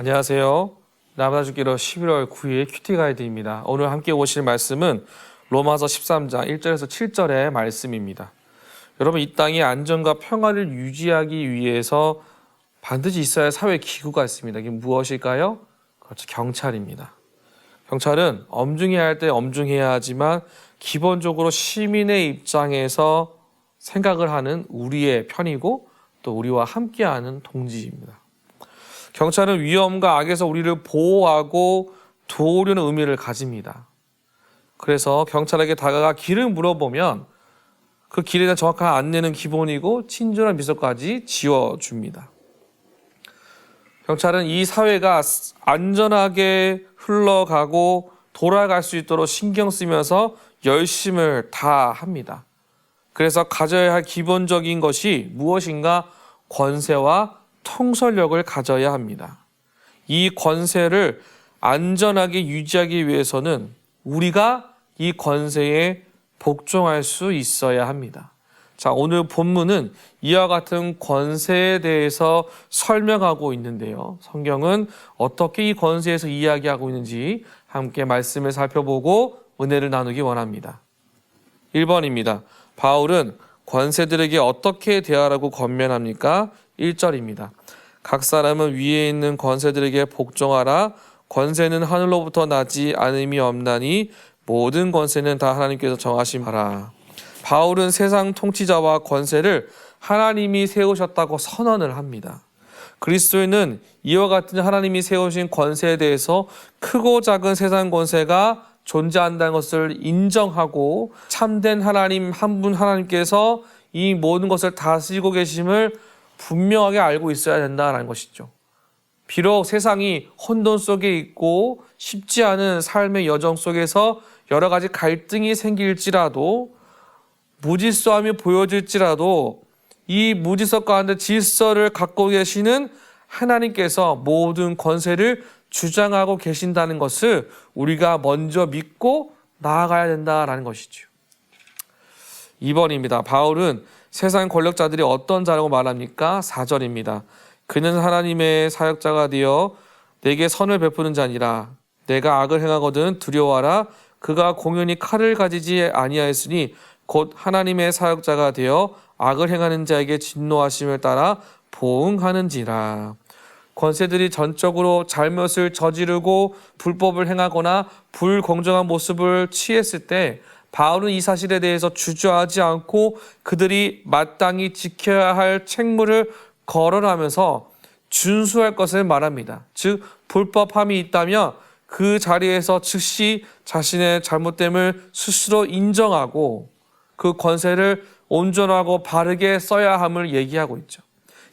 안녕하세요. 나바주기로 11월 9일 큐티 가이드입니다. 오늘 함께 보실 말씀은 로마서 13장 1절에서 7절의 말씀입니다. 여러분, 이 땅이 안전과 평화를 유지하기 위해서 반드시 있어야 할 사회 기구가 있습니다. 이게 무엇일까요? 그렇죠. 경찰입니다. 경찰은 엄중해야 할 때 엄중해야 하지만 기본적으로 시민의 입장에서 생각을 하는 우리의 편이고 또 우리와 함께하는 동지입니다. 경찰은 위험과 악에서 우리를 보호하고 도우려는 의미를 가집니다. 그래서 경찰에게 다가가 길을 물어보면 그 길에 대한 정확한 안내는 기본이고 친절한 미소까지 지어줍니다. 경찰은 이 사회가 안전하게 흘러가고 돌아갈 수 있도록 신경 쓰면서 열심을 다합니다. 그래서 가져야 할 기본적인 것이 무엇인가? 권세와 통솔력을 가져야 합니다. 이 권세를 안전하게 유지하기 위해서는 우리가 이 권세에 복종할 수 있어야 합니다. 자, 오늘 본문은 이와 같은 권세에 대해서 설명하고 있는데요. 성경은 어떻게 이 권세에서 이야기하고 있는지 함께 말씀을 살펴보고 은혜를 나누기 원합니다. 1번입니다. 바울은 권세들에게 어떻게 대하라고 권면합니까? 1절입니다. 각 사람은 위에 있는 권세들에게 복종하라. 권세는 하늘로부터 나지 않음이 없나니 모든 권세는 다 하나님께서 정하신 바라. 바울은 세상 통치자와 권세를 하나님이 세우셨다고 선언을 합니다. 그리스도인은 이와 같은 하나님이 세우신 권세에 대해서 크고 작은 세상 권세가 존재한다는 것을 인정하고 참된 하나님 한 분 하나님께서 이 모든 것을 다스리고 계심을 분명하게 알고 있어야 된다는 것이죠. 비록 세상이 혼돈 속에 있고 쉽지 않은 삶의 여정 속에서 여러 가지 갈등이 생길지라도 무질서함이 보여질지라도 이 무질서 가운데 질서를 갖고 계시는 하나님께서 모든 권세를 주장하고 계신다는 것을 우리가 먼저 믿고 나아가야 된다는 것이죠. 2번입니다. 바울은 세상 권력자들이 어떤 자라고 말합니까? 4절입니다. 그는 하나님의 사역자가 되어 내게 선을 베푸는 자니라. 내가 악을 행하거든 두려워하라. 그가 공연히 칼을 가지지 아니하였으니 곧 하나님의 사역자가 되어 악을 행하는 자에게 진노하심을 따라 보응하는지라. 권세들이 전적으로 잘못을 저지르고 불법을 행하거나 불공정한 모습을 취했을 때 바울은 이 사실에 대해서 주저하지 않고 그들이 마땅히 지켜야 할 책무를 거론하면서 준수할 것을 말합니다. 즉 불법함이 있다면 그 자리에서 즉시 자신의 잘못됨을 스스로 인정하고 그 권세를 온전하고 바르게 써야 함을 얘기하고 있죠.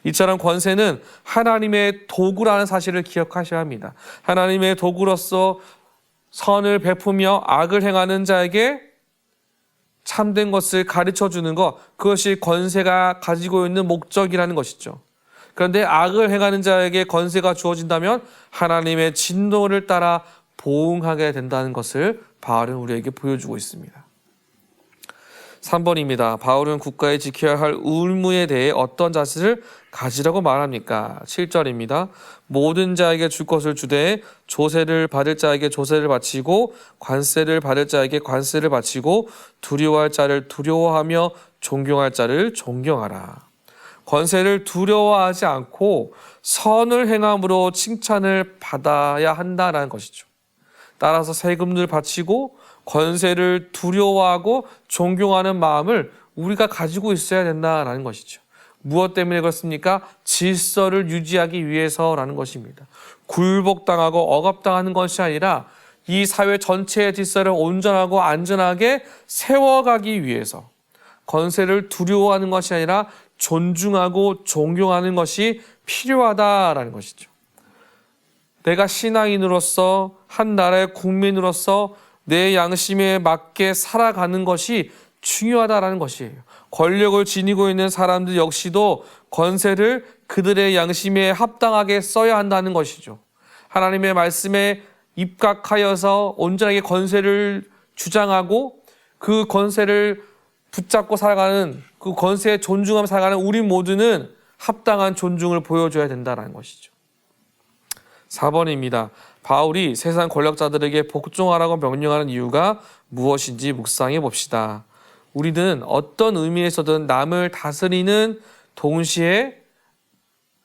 이처럼 권세는 하나님의 도구라는 사실을 기억하셔야 합니다. 하나님의 도구로서 선을 베푸며 악을 행하는 자에게 참된 것을 가르쳐주는 것, 그것이 권세가 가지고 있는 목적이라는 것이죠. 그런데 악을 행하는 자에게 권세가 주어진다면 하나님의 진노를 따라 보응하게 된다는 것을 바울은 우리에게 보여주고 있습니다. 3번입니다. 바울은 국가에 지켜야 할 의무에 대해 어떤 자세를 가지라고 말합니까? 7절입니다. 모든 자에게 줄 것을 주되 조세를 받을 자에게 조세를 바치고 관세를 받을 자에게 관세를 바치고 두려워할 자를 두려워하며 존경할 자를 존경하라. 권세를 두려워하지 않고 선을 행함으로 칭찬을 받아야 한다는 것이죠. 따라서 세금을 바치고 권세를 두려워하고 존경하는 마음을 우리가 가지고 있어야 된다는 것이죠. 무엇 때문에 그렇습니까? 질서를 유지하기 위해서라는 것입니다. 굴복당하고 억압당하는 것이 아니라 이 사회 전체의 질서를 온전하고 안전하게 세워가기 위해서 권세를 두려워하는 것이 아니라 존중하고 존경하는 것이 필요하다라는 것이죠. 내가 신앙인으로서 한 나라의 국민으로서 내 양심에 맞게 살아가는 것이 중요하다라는 것이에요. 권력을 지니고 있는 사람들 역시도 권세를 그들의 양심에 합당하게 써야 한다는 것이죠. 하나님의 말씀에 입각하여서 온전하게 권세를 주장하고 그 권세를 붙잡고 살아가는, 그 권세에 존중하며 살아가는 우리 모두는 합당한 존중을 보여줘야 된다는 것이죠. 4번입니다. 바울이 세상 권력자들에게 복종하라고 명령하는 이유가 무엇인지 묵상해 봅시다. 우리는 어떤 의미에서든 남을 다스리는 동시에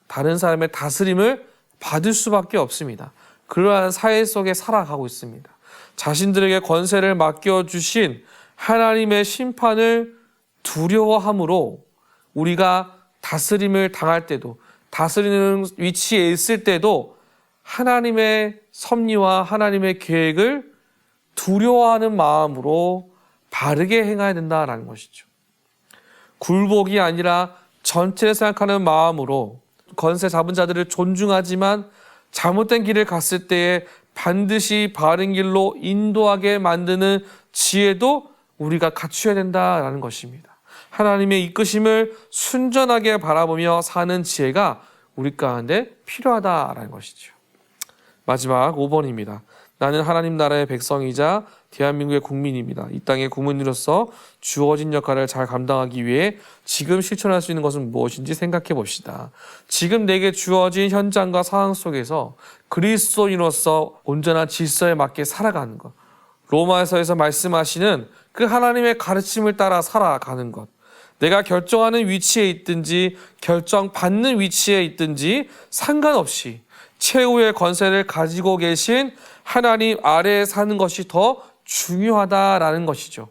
다른 사람의 다스림을 받을 수밖에 없습니다. 그러한 사회 속에 살아가고 있습니다. 자신들에게 권세를 맡겨주신 하나님의 심판을 두려워함으로 우리가 다스림을 당할 때도, 다스리는 위치에 있을 때도 하나님의 섭리와 하나님의 계획을 두려워하는 마음으로 바르게 행해야 된다라는 것이죠. 굴복이 아니라 전체를 생각하는 마음으로 권세 잡은 자들을 존중하지만 잘못된 길을 갔을 때에 반드시 바른 길로 인도하게 만드는 지혜도 우리가 갖춰야 된다라는 것입니다. 하나님의 이끄심을 순전하게 바라보며 사는 지혜가 우리 가운데 필요하다라는 것이죠. 마지막 5번입니다. 나는 하나님 나라의 백성이자 대한민국의 국민입니다. 이 땅의 국민으로서 주어진 역할을 잘 감당하기 위해 지금 실천할 수 있는 것은 무엇인지 생각해 봅시다. 지금 내게 주어진 현장과 상황 속에서 그리스도인으로서 온전한 질서에 맞게 살아가는 것. 로마서에서 말씀하시는 그 하나님의 가르침을 따라 살아가는 것. 내가 결정하는 위치에 있든지 결정받는 위치에 있든지 상관없이 최후의 권세를 가지고 계신 하나님 아래에 사는 것이 더 중요하다라는 것이죠.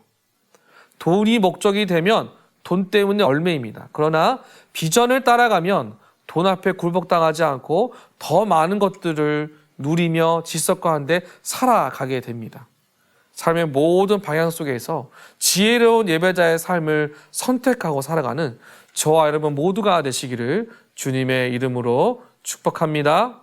돈이 목적이 되면 돈 때문에 얼매입니다. 그러나 비전을 따라가면 돈 앞에 굴복당하지 않고 더 많은 것들을 누리며 질서 가운데 살아가게 됩니다. 삶의 모든 방향 속에서 지혜로운 예배자의 삶을 선택하고 살아가는 저와 여러분 모두가 되시기를 주님의 이름으로 축복합니다.